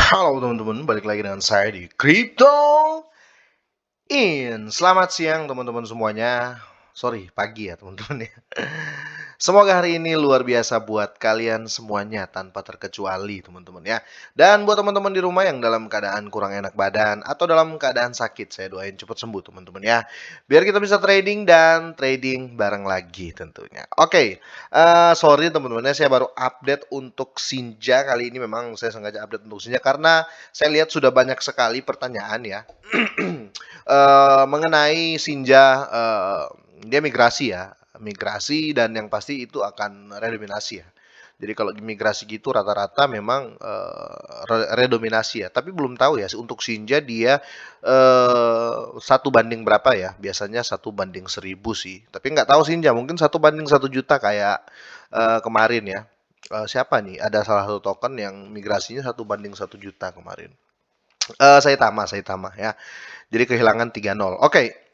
Halo teman-teman, balik lagi dengan saya di Crypto In. Selamat siang teman-teman semuanya. Sorry, pagi ya teman-teman ya. Semoga hari ini luar biasa buat kalian semuanya tanpa terkecuali teman-teman ya. Dan buat teman-teman di rumah yang dalam keadaan kurang enak badan atau dalam keadaan sakit, saya doain cepat sembuh teman-teman ya. Biar kita bisa trading dan trading bareng lagi tentunya. Oke, sorry teman-teman ya, saya baru update untuk Sinja kali ini. Memang saya sengaja update untuk Sinja karena saya lihat sudah banyak sekali pertanyaan ya. Mengenai Sinja, dia migrasi ya, migrasi dan yang pasti itu akan redominasi ya. Jadi kalau migrasi gitu rata-rata memang redominasi ya. Tapi belum tahu ya untuk Sinja dia 1 banding berapa ya? Biasanya 1 banding 1000 sih. Tapi nggak tahu Sinja mungkin 1 banding 1 juta kayak kemarin ya. Siapa nih? Ada salah satu token yang migrasinya 1 banding 1 juta kemarin. Saya Tama ya. Jadi kehilangan 3-0. Oke.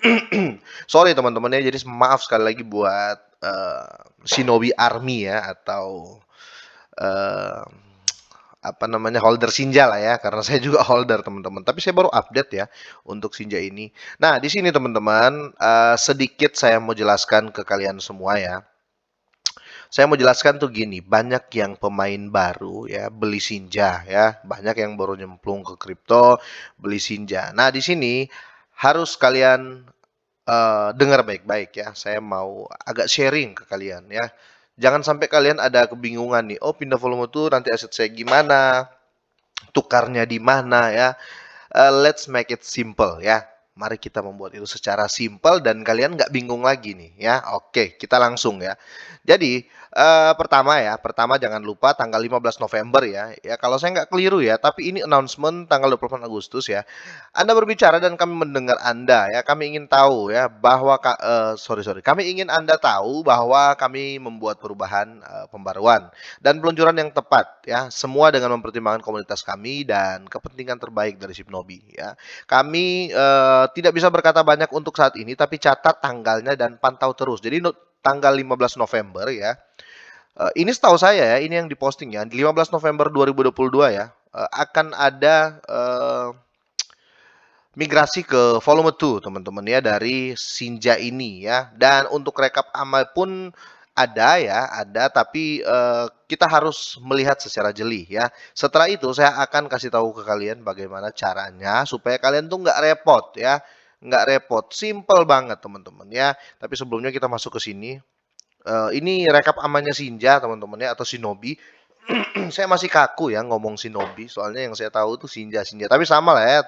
Sorry teman-teman ya. Jadi maaf sekali lagi buat Shinobi Army ya atau eh, apa namanya holder Sinja lah ya, karena saya juga holder teman-teman. Tapi saya baru update ya untuk Sinja ini. Nah di sini teman-teman sedikit saya mau jelaskan ke kalian semua ya. Saya mau jelaskan tuh gini, banyak yang pemain baru ya beli Sinja ya, banyak yang baru nyemplung ke kripto beli Sinja. Nah di sini harus kalian dengar baik-baik ya. Saya mau agak sharing ke kalian ya. Jangan sampai kalian ada kebingungan nih. Oh, pindah volume tuh nanti aset saya gimana? Tukarnya di mana ya? Let's make it simple ya. Mari kita membuat itu secara simple dan kalian nggak bingung lagi nih ya. Oke, kita langsung ya. Jadi pertama jangan lupa tanggal 15 November ya. Ya kalau saya nggak keliru ya, tapi ini announcement tanggal 28 Agustus ya. Anda berbicara dan kami mendengar Anda ya. Kami ingin tahu ya bahwa kami ingin Anda tahu bahwa kami membuat perubahan pembaruan dan peluncuran yang tepat ya. Semua dengan mempertimbangkan komunitas kami dan kepentingan terbaik dari Shibnobi ya. Kami tidak bisa berkata banyak untuk saat ini tapi catat tanggalnya dan pantau terus. Jadi tanggal 15 November ya. Ini setahu saya ya, ini yang diposting ya. 15 November 2022 ya. Akan ada migrasi ke volume 2 teman-teman ya dari Sinja ini ya. Dan untuk rekap amal pun ada ya, ada tapi kita harus melihat secara jeli ya. Setelah itu saya akan kasih tahu ke kalian bagaimana caranya supaya kalian tuh nggak repot ya. Nggak repot, simple banget teman-teman ya. Tapi sebelumnya kita masuk ke sini. Ini rekap amannya Sinja teman-teman ya atau Shinobi. Saya masih kaku ya ngomong Shinobi, soalnya yang saya tahu tuh Sinja. Tapi sama lah ya,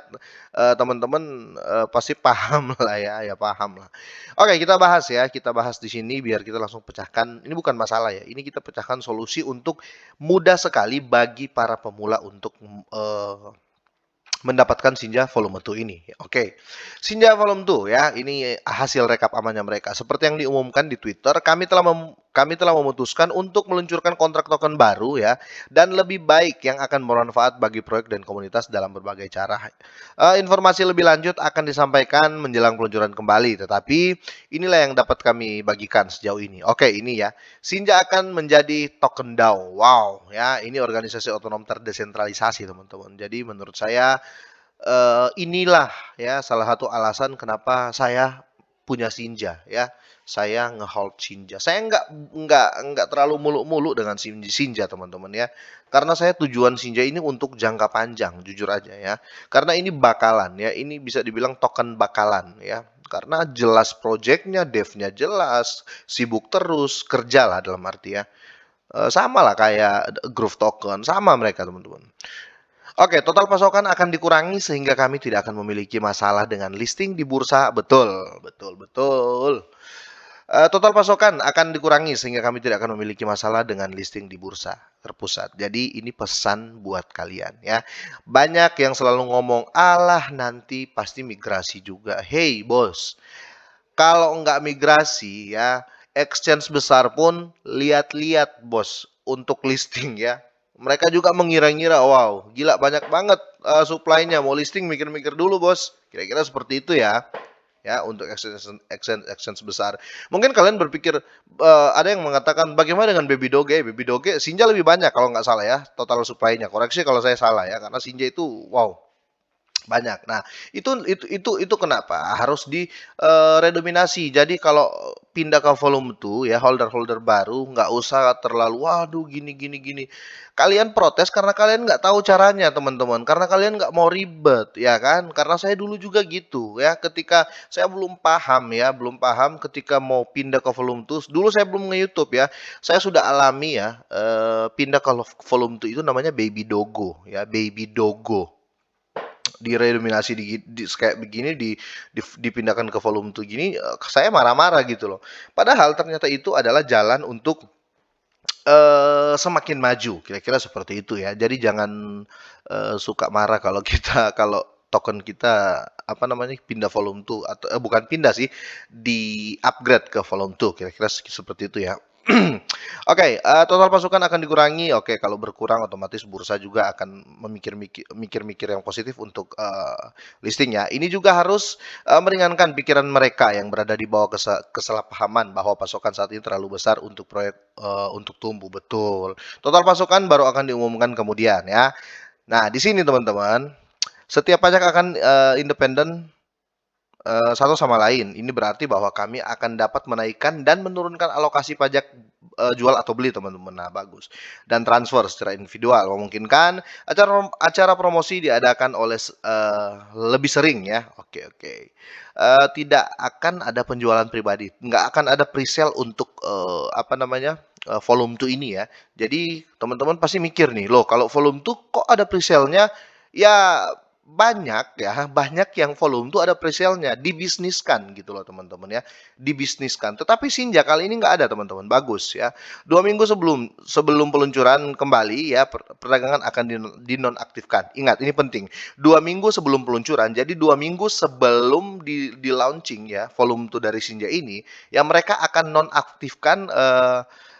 teman-teman pasti paham lah ya, ya paham lah. Oke, kita bahas di sini biar kita langsung pecahkan. Ini bukan masalah ya, ini kita pecahkan solusi untuk mudah sekali bagi para pemula untuk mendapatkan Sinja volume 2 ini. Oke. Sinja volume 2 ya, ini hasil rekap amannya mereka. Seperti yang diumumkan di Twitter, kami telah memutuskan untuk meluncurkan kontrak token baru ya dan lebih baik yang akan bermanfaat bagi proyek dan komunitas dalam berbagai cara. Informasi lebih lanjut akan disampaikan menjelang peluncuran kembali, tetapi inilah yang dapat kami bagikan sejauh ini. Oke, ini ya. Sinja akan menjadi token DAO. Wow, ya, ini organisasi otonom terdesentralisasi, teman-teman. Jadi menurut saya inilah ya salah satu alasan kenapa saya punya Sinja ya. Saya ngehold Sinja. Saya nggak terlalu muluk-muluk dengan Sinja teman-teman ya. Karena saya tujuan Sinja ini untuk jangka panjang, jujur aja ya. Karena ini bakalan ya, ini bisa dibilang token bakalan ya. Karena jelas projectnya, devnya jelas, sibuk terus, kerja lah dalam arti ya. Sama lah kayak Groove Token, sama mereka teman-teman. Oke, total pasokan akan dikurangi sehingga kami tidak akan memiliki masalah dengan listing di bursa. Betul, betul, betul. Total pasokan akan dikurangi sehingga kami tidak akan memiliki masalah dengan listing di bursa terpusat. Jadi ini pesan buat kalian ya. Banyak yang selalu ngomong, alah nanti pasti migrasi juga. Hey bos, kalau nggak migrasi ya, exchange besar pun lihat-lihat bos untuk listing ya. Mereka juga mengira-ngira, wow, gila banyak banget supply-nya. Mau listing mikir-mikir dulu bos. Kira-kira seperti itu ya. ya untuk exchange besar. Mungkin kalian berpikir ada yang mengatakan bagaimana dengan Baby Doge? Baby Doge Shinja lebih banyak kalau nggak salah ya total supply-nya. Koreksi kalau saya salah ya karena Shinja itu wow banyak. Nah, itu kenapa harus di redominasi. Jadi kalau pindah ke volume 2 ya holder-holder baru nggak usah terlalu waduh gini gini gini. Kalian protes karena kalian nggak tahu caranya teman-teman. Karena kalian nggak mau ribet ya kan. Karena saya dulu juga gitu ya. Ketika saya belum paham ya, belum paham ketika mau pindah ke volume 2. Dulu saya belum nge-YouTube ya. Saya sudah alami ya pindah ke volume 2 itu namanya Baby Dogo ya, Baby Dogo diredominasi kayak begini dipindahkan ke volume 2 gini saya marah-marah gitu loh. Padahal ternyata itu adalah jalan untuk semakin maju kira-kira seperti itu ya. Jadi jangan suka marah kalau kita kalau token kita apa namanya pindah volume 2 atau bukan pindah sih di-upgrade ke volume 2 kira-kira seperti itu ya. Oke, total pasukan akan dikurangi. Oke, kalau berkurang otomatis bursa juga akan mikir-mikir yang positif untuk listing ya. Ini juga harus meringankan pikiran mereka yang berada di bawah kesalahpahaman bahwa pasokan saat ini terlalu besar untuk proyek untuk tumbuh. Betul. Total pasukan baru akan diumumkan kemudian ya. Nah, di sini teman-teman, setiap pajak akan independen satu sama lain. Ini berarti bahwa kami akan dapat menaikkan dan menurunkan alokasi pajak jual atau beli teman-teman. Nah, bagus. Dan transfer secara individual memungkinkan acara promosi diadakan oleh lebih sering ya. Oke, oke. Tidak akan ada penjualan pribadi. Nggak akan ada presale untuk apa namanya? Volume 2 ini ya. Jadi teman-teman pasti mikir nih, loh kalau volume 2 kok ada presale-nya? Ya banyak ya, banyak yang volume tuh ada presale-nya, dibisniskan gitu loh teman-teman ya, dibisniskan. Tetapi Shinja kali ini nggak ada teman-teman, bagus ya. 2 minggu sebelum peluncuran kembali ya, perdagangan akan dinonaktifkan. Ingat ini penting, 2 minggu sebelum peluncuran, jadi 2 minggu sebelum di launching ya, volume 2 dari Shinja ini, ya mereka akan nonaktifkan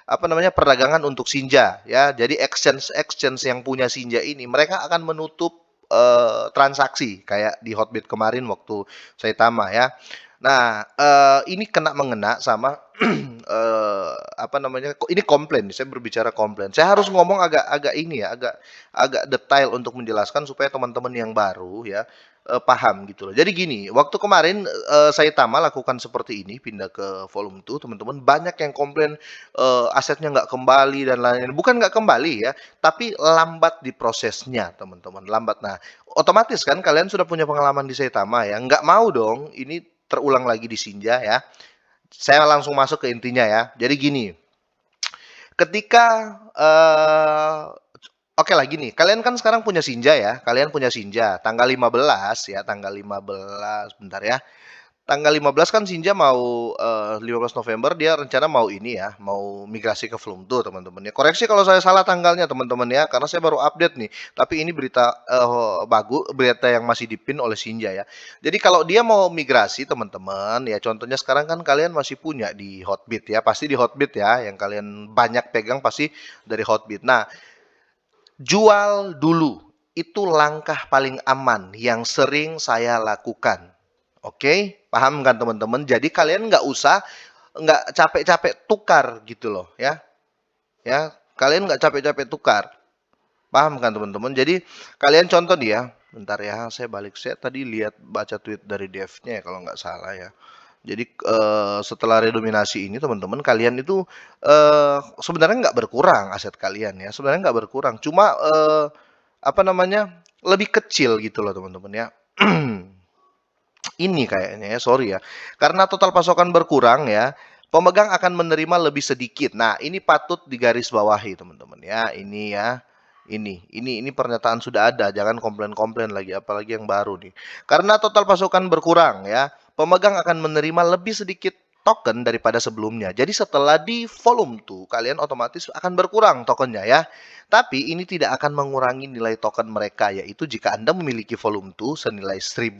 apa namanya perdagangan untuk Shinja ya. Jadi exchange yang punya Shinja ini mereka akan menutup transaksi kayak di Hotbit kemarin waktu Saitama ya. Nah, ini mengena sama apa namanya? Ini komplain, saya berbicara komplain. Saya harus ngomong agak ini ya, agak detail untuk menjelaskan supaya teman-teman yang baru ya paham gitu loh. Jadi gini, waktu kemarin Saitama lakukan seperti ini, pindah ke volume 2, teman-teman banyak yang komplain asetnya nggak kembali dan lain-lain. Bukan nggak kembali ya, tapi lambat di prosesnya, teman-teman. Lambat. Nah, otomatis kan kalian sudah punya pengalaman di Saitama ya. Nggak mau dong ini terulang lagi di Shinja ya. Saya langsung masuk ke intinya ya. Jadi gini, ketika oke lah gini, kalian kan sekarang punya Shinja ya. Kalian punya Shinja tanggal 15 ya, tanggal 15 bentar ya. Tanggal 15 kan Shinja mau 15 November dia rencana mau ini ya, mau migrasi ke Volume 2 teman-teman ya. Koreksi kalau saya salah tanggalnya teman-teman ya, karena saya baru update nih. Tapi ini berita bagus, berita yang masih dipin oleh Shinja ya. Jadi kalau dia mau migrasi teman-teman ya, contohnya sekarang kan kalian masih punya di Hotbit ya, pasti di Hotbit ya, yang kalian banyak pegang pasti dari Hotbit. Nah, jual dulu. Itu langkah paling aman yang sering saya lakukan. Oke, paham kan teman-teman? Jadi kalian nggak capek-capek tukar gitu loh ya. Ya, kalian nggak capek-capek tukar. Paham kan teman-teman? Jadi kalian contoh nih ya. Bentar ya, saya balik. Saya tadi lihat baca tweet dari dev-nya ya kalau nggak salah ya. Jadi setelah redominasi ini teman-teman kalian itu sebenarnya nggak berkurang aset kalian ya. Sebenarnya nggak berkurang. Cuma apa namanya lebih kecil gitu loh teman-teman ya. Ini kayaknya ya, sorry ya. Karena total pasokan berkurang ya, pemegang akan menerima lebih sedikit. Nah, ini patut digarisbawahi teman-teman ya. Ini ya. Ini pernyataan sudah ada, jangan komplain-komplain lagi apalagi yang baru nih. Karena total pasokan berkurang ya, pemegang akan menerima lebih sedikit token daripada sebelumnya. Jadi setelah di volume 2 kalian otomatis akan berkurang tokennya ya. Tapi ini tidak akan mengurangi nilai token mereka, yaitu jika Anda memiliki volume 2 senilai $1.000,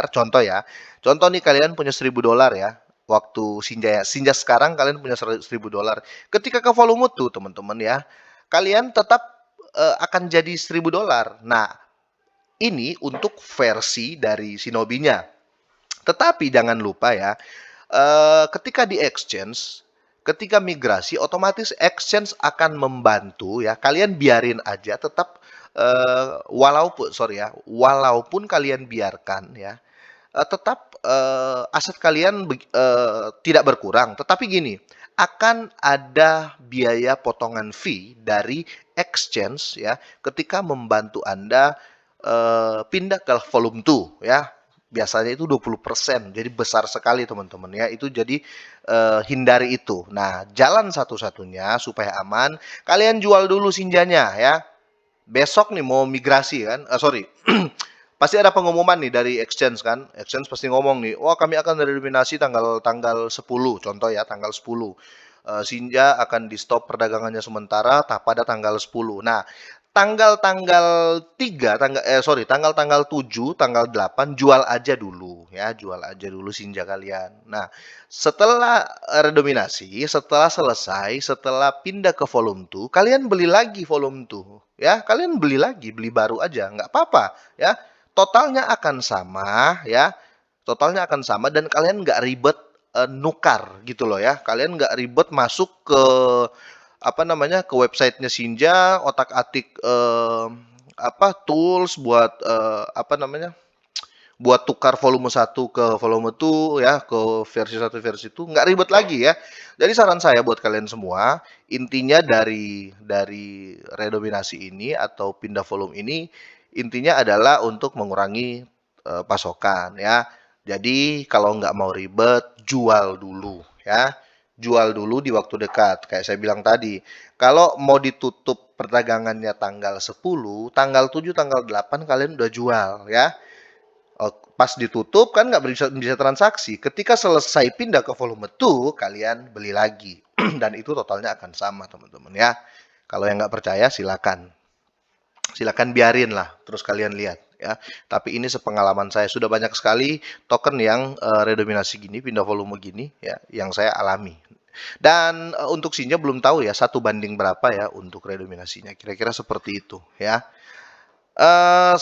contoh ya. Contoh nih kalian punya $1.000 ya. Waktu Shinja ya. Shinja sekarang kalian punya $1.000. Ketika ke volume 2 teman-teman ya, kalian tetap akan jadi $1.000. Nah, ini untuk versi dari Shinobi-nya. Tetapi jangan lupa ya, ketika di exchange, ketika migrasi otomatis exchange akan membantu ya, kalian biarin aja tetap, walaupun kalian biarkan ya, tetap, aset kalian tidak berkurang, tetapi gini, akan ada biaya potongan fee dari exchange ya, ketika membantu Anda, pindah ke volume 2 ya. Biasanya itu 20%, jadi besar sekali teman-teman ya, itu jadi, hindari itu. Nah, jalan satu-satunya supaya aman, kalian jual dulu Sinjanya ya. Besok nih mau migrasi kan, sorry, pasti ada pengumuman nih dari exchange kan, exchange pasti ngomong nih, wah kami akan redenominasi tanggal tanggal 10, contoh ya tanggal 10. Sinja akan di stop perdagangannya sementara pada tanggal 10. Nah, tanggal-tanggal 3, tanggal-tanggal 7, tanggal 8 jual aja dulu ya, jual aja dulu Sinja kalian. Nah, setelah redominasi, setelah selesai, setelah pindah ke volume 2, kalian beli lagi volume 2 ya, kalian beli lagi, beli baru aja, nggak apa-apa ya. Totalnya akan sama ya, totalnya akan sama dan kalian nggak ribet nukar gitu loh ya. Kalian nggak ribet masuk ke apa namanya, ke websitenya Sinja, otak-atik tools buat apa namanya, buat tukar volume 1 ke volume 2 ya, ke versi 1 versi itu nggak ribet lagi ya. Jadi saran saya buat kalian semua, intinya dari redominasi ini atau pindah volume ini, intinya adalah untuk mengurangi pasokan ya. Jadi kalau nggak mau ribet, jual dulu ya. Jual dulu di waktu dekat. Kayak saya bilang tadi, kalau mau ditutup perdagangannya tanggal 10, tanggal 7, tanggal 8 kalian udah jual ya. Pas ditutup kan nggak bisa transaksi. Ketika selesai pindah ke volume 2, kalian beli lagi. Dan itu totalnya akan sama teman-teman ya. Kalau yang nggak percaya silakan. Silakan biarin lah, terus kalian lihat ya. Tapi ini sepengalaman saya, sudah banyak sekali token yang redominasi gini, pindah volume gini ya, yang saya alami. Dan untuk Sinja belum tahu ya, 1 banding berapa ya untuk redominasinya. Kira-kira seperti itu ya.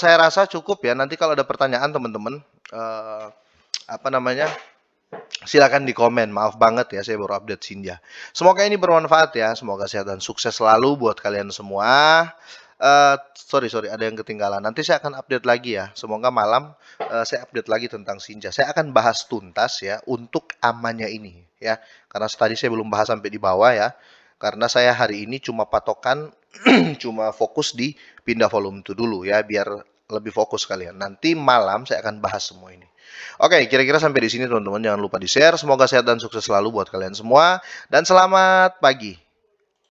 Saya rasa cukup ya, nanti kalau ada pertanyaan teman-teman, apa namanya, silakan di komen. Maaf banget ya, saya baru update Sinja. Semoga ini bermanfaat ya, semoga sehat dan sukses selalu buat kalian semua. Sorry, ada yang ketinggalan. Nanti saya akan update lagi ya, semoga malam saya update lagi tentang Sinja. Saya akan bahas tuntas ya, untuk amannya ini ya, karena tadi saya belum bahas sampai di bawah ya, karena saya hari ini cuma patokan cuma fokus di pindah volume itu dulu ya, biar lebih fokus kalian. Nanti malam saya akan bahas semua ini. Oke, kira-kira sampai di sini teman-teman. Jangan lupa di-share. Semoga sehat dan sukses selalu buat kalian semua. Dan selamat pagi.